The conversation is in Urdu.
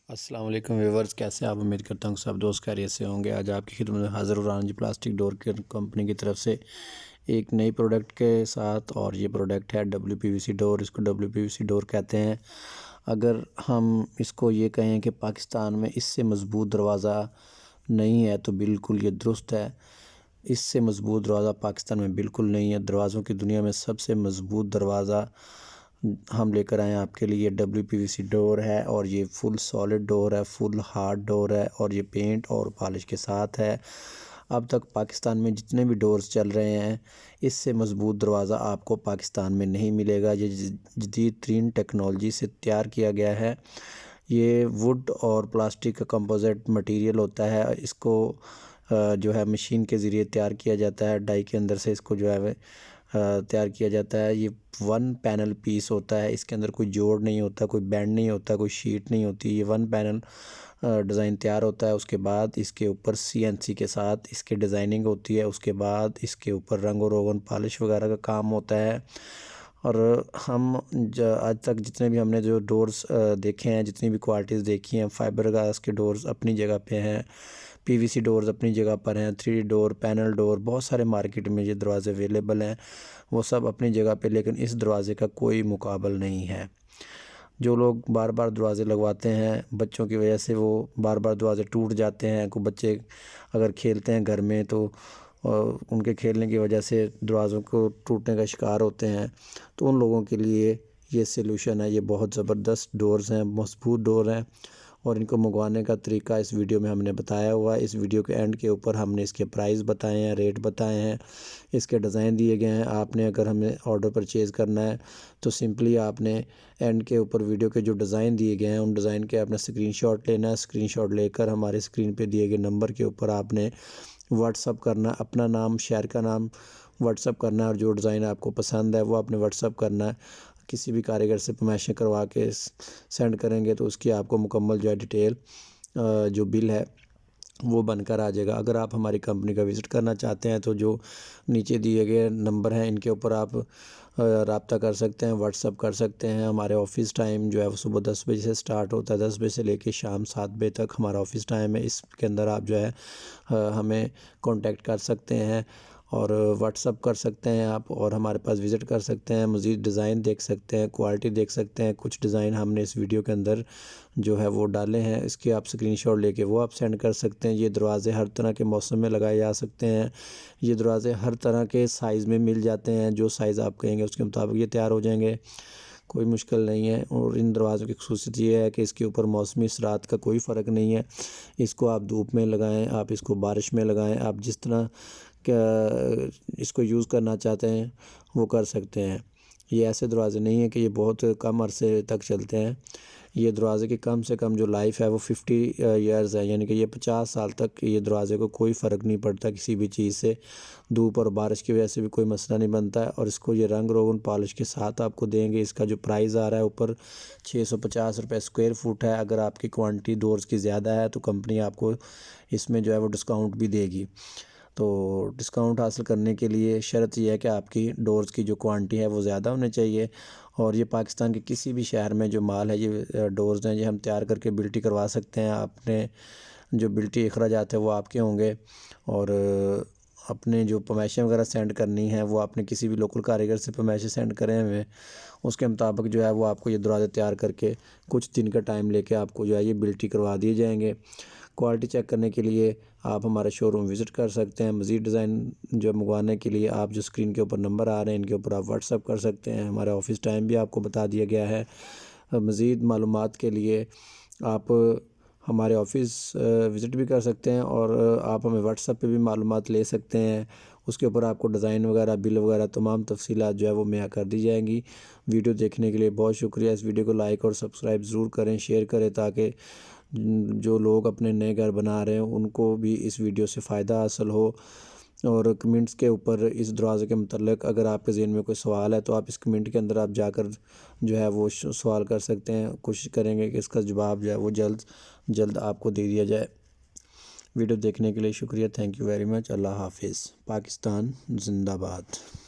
السلام علیکم ویورز، کیسے آپ؟ امید کرتا ہوں کہ سب دوست خیریت سے ہوں گے۔ آج آپ کی خدمت میں حاضر ہو رہا ہوں پلاسٹک ڈور کی کمپنی کی طرف سے ایک نئی پروڈکٹ کے ساتھ، اور یہ پروڈکٹ ہے WPVC ڈور۔ اس کو WPVC ڈور کہتے ہیں۔ اگر ہم اس کو یہ کہیں کہ پاکستان میں اس سے مضبوط دروازہ نہیں ہے تو بالکل یہ درست ہے۔ اس سے مضبوط دروازہ پاکستان میں بالکل نہیں ہے۔ دروازوں کی دنیا میں سب سے مضبوط دروازہ ہم لے کر آئے ہیں آپ کے لیے۔ WPVC ڈور ہے اور یہ فل سالڈ ڈور ہے، فل ہارڈ ڈور ہے، اور یہ پینٹ اور پالش کے ساتھ ہے۔ اب تک پاکستان میں جتنے بھی ڈورز چل رہے ہیں، اس سے مضبوط دروازہ آپ کو پاکستان میں نہیں ملے گا۔ یہ جدید ترین ٹیکنالوجی سے تیار کیا گیا ہے۔ یہ ووڈ اور پلاسٹک کا کمپوزٹ مٹیریل ہوتا ہے۔ اس کو جو ہے مشین کے ذریعے تیار کیا جاتا ہے، ڈائی کے اندر سے اس کو جو ہے تیار کیا جاتا ہے۔ یہ 1 پینل پیس ہوتا ہے، اس کے اندر کوئی جوڑ نہیں ہوتا، کوئی بینڈ نہیں ہوتا، کوئی شیٹ نہیں ہوتی۔ یہ 1 پینل ڈیزائن تیار ہوتا ہے۔ اس کے بعد اس کے اوپر CNC کے ساتھ اس کے ڈیزائننگ ہوتی ہے۔ اس کے بعد اس کے اوپر رنگ و روغن پالش وغیرہ کا کام ہوتا ہے۔ اور ہم آج تک جتنے بھی ہم نے جو ڈورز دیکھے ہیں، جتنی بھی کوالٹیز دیکھی ہیں، فائبر گلاس کے ڈورز اپنی جگہ پہ ہیں، PVC ڈورز اپنی جگہ پر ہیں، 3D ڈور، پینل ڈور، بہت سارے مارکیٹ میں یہ دروازے اویلیبل ہیں، وہ سب اپنی جگہ پہ، لیکن اس دروازے کا کوئی مقابل نہیں ہے۔ جو لوگ بار بار دروازے لگواتے ہیں، بچوں کی وجہ سے وہ بار بار دروازے ٹوٹ جاتے ہیں۔ کوئی بچے اگر کھیلتے ہیں گھر میں تو ان کے کھیلنے کی وجہ سے دروازوں کو ٹوٹنے کا شکار ہوتے ہیں، تو ان لوگوں کے لیے یہ سلوشن ہے۔ یہ بہت زبردست ڈورز ہیں، مضبوط ڈور ہیں، اور ان کو منگوانے کا طریقہ اس ویڈیو میں ہم نے بتایا ہوا ہے۔ اس ویڈیو کے اینڈ کے اوپر ہم نے اس کے پرائز بتائے ہیں، ریٹ بتائے ہیں، اس کے ڈیزائن دیے گئے ہیں۔ آپ نے اگر ہمیں آرڈر پرچیز کرنا ہے تو سمپلی آپ نے اینڈ کے اوپر ویڈیو کے جو ڈیزائن دیے گئے ہیں، ان ڈیزائن کے اپنا اسکرین شاٹ لینا ہے۔ اسکرین شاٹ لے کر ہمارے اسکرین پہ دیے گئے نمبر کے اوپر آپ نے واٹس اپ کرنا، اپنا نام، شہر کا نام واٹس اپ کرنا ہے، اور جو ڈیزائن آپ کو پسند ہے وہ آپ نے واٹس اپ کرنا ہے۔ کسی بھی کاریگر سے پیمائشیں کروا کے سینڈ کریں گے تو اس کی آپ کو مکمل جو ہے ڈیٹیل جو بل ہے وہ بن کر آ جائے گا۔ اگر آپ ہماری کمپنی کا وزٹ کرنا چاہتے ہیں تو جو نیچے دیے گئے نمبر ہیں، ان کے اوپر آپ رابطہ کر سکتے ہیں، واٹس اپ کر سکتے ہیں۔ ہمارے آفس ٹائم جو ہے وہ صبح 10 بجے سے سٹارٹ ہوتا ہے، 10 بجے سے لے کے شام 7 بجے تک ہمارا آفس ٹائم ہے۔ اس کے اندر آپ جو ہے ہمیں کانٹیکٹ کر سکتے ہیں اور واٹس اپ کر سکتے ہیں آپ، اور ہمارے پاس وزٹ کر سکتے ہیں، مزید ڈیزائن دیکھ سکتے ہیں، کوالٹی دیکھ سکتے ہیں۔ کچھ ڈیزائن ہم نے اس ویڈیو کے اندر جو ہے وہ ڈالے ہیں، اس کی آپ اسکرین شاٹ لے کے وہ آپ سینڈ کر سکتے ہیں۔ یہ دروازے ہر طرح کے موسم میں لگائے جا سکتے ہیں۔ یہ دروازے ہر طرح کے سائز میں مل جاتے ہیں، جو سائز آپ کہیں گے اس کے مطابق یہ تیار ہو جائیں گے، کوئی مشکل نہیں ہے۔ اور ان دروازوں کی خصوصیت یہ ہے کہ اس کے اوپر موسمی اثرات کا کوئی فرق نہیں ہے۔ اس کو آپ دھوپ میں لگائیں، آپ اس کو بارش میں لگائیں، آپ جس طرح اس کو یوز کرنا چاہتے ہیں وہ کر سکتے ہیں۔ یہ ایسے دروازے نہیں ہیں کہ یہ بہت کم عرصے تک چلتے ہیں۔ یہ دروازے کی کم سے کم جو لائف ہے وہ 50 ایئرز ہے، یعنی کہ یہ 50 سال تک یہ دروازے کو کوئی فرق نہیں پڑتا کسی بھی چیز سے، دھوپ اور بارش کی وجہ سے بھی کوئی مسئلہ نہیں بنتا ہے۔ اور اس کو یہ رنگ روغن پالش کے ساتھ آپ کو دیں گے۔ اس کا جو پرائز آ رہا ہے اوپر 650 روپے اسکوائر فٹ ہے۔ اگر آپ کی کوانٹٹی ڈورز کی زیادہ ہے تو کمپنی آپ کو اس میں جو ہے وہ ڈسکاؤنٹ بھی دے گی۔ تو ڈسکاؤنٹ حاصل کرنے کے لیے شرط یہ ہے کہ آپ کی ڈورز کی جو کوانٹٹی ہے وہ زیادہ ہونی چاہیے، اور یہ پاکستان کے کسی بھی شہر میں جو مال ہے، یہ ڈورز ہیں، یہ ہم تیار کر کے بلٹی کروا سکتے ہیں۔ اپنے جو بلٹی اخراجات ہے وہ آپ کے ہوں گے، اور اپنے جو پیمائشیں وغیرہ سینڈ کرنی ہیں وہ آپ نے کسی بھی لوکل کاریگر سے پیمائشیں سینڈ کریں ہمیں، اس کے مطابق جو ہے وہ آپ کو یہ دروازے تیار کر کے کچھ دن کا ٹائم لے کے آپ کو جو ہے یہ بلٹی کروا دیے جائیں گے۔ کوالٹی چیک کرنے کے لیے آپ ہمارے شو روم وزٹ کر سکتے ہیں۔ مزید ڈیزائن جو منگوانے کے لیے آپ جو اسکرین کے اوپر نمبر آ رہے ہیں ان کے اوپر آپ واٹس اپ کر سکتے ہیں۔ ہمارا آفس ٹائم بھی آپ کو بتا دیا گیا ہے۔ مزید معلومات کے لیے آپ ہمارے آفس وزٹ بھی کر سکتے ہیں، اور آپ ہمیں واٹس اپ پہ بھی معلومات لے سکتے ہیں۔ اس کے اوپر آپ کو ڈیزائن وغیرہ، بل وغیرہ تمام تفصیلات جو ہے وہ مہیا کر دی جائیں گی۔ ویڈیو دیکھنے کے لیے بہت شکریہ۔ اس ویڈیو کو لائک اور سبسکرائب ضرور کریں، شیئر کریں، تاکہ جو لوگ اپنے نئے گھر بنا رہے ہیں ان کو بھی اس ویڈیو سے فائدہ حاصل ہو۔ اور کمنٹس کے اوپر اس دروازے کے متعلق اگر آپ کے ذہن میں کوئی سوال ہے تو آپ اس کمنٹ کے اندر آپ جا کر جو ہے وہ سوال کر سکتے ہیں۔ کوشش کریں گے کہ اس کا جواب جو ہے وہ جلد آپ کو دے دیا جائے۔ ویڈیو دیکھنے کے لیے شکریہ، تھینک یو ویری مچ۔ اللہ حافظ۔ پاکستان زندہ باد۔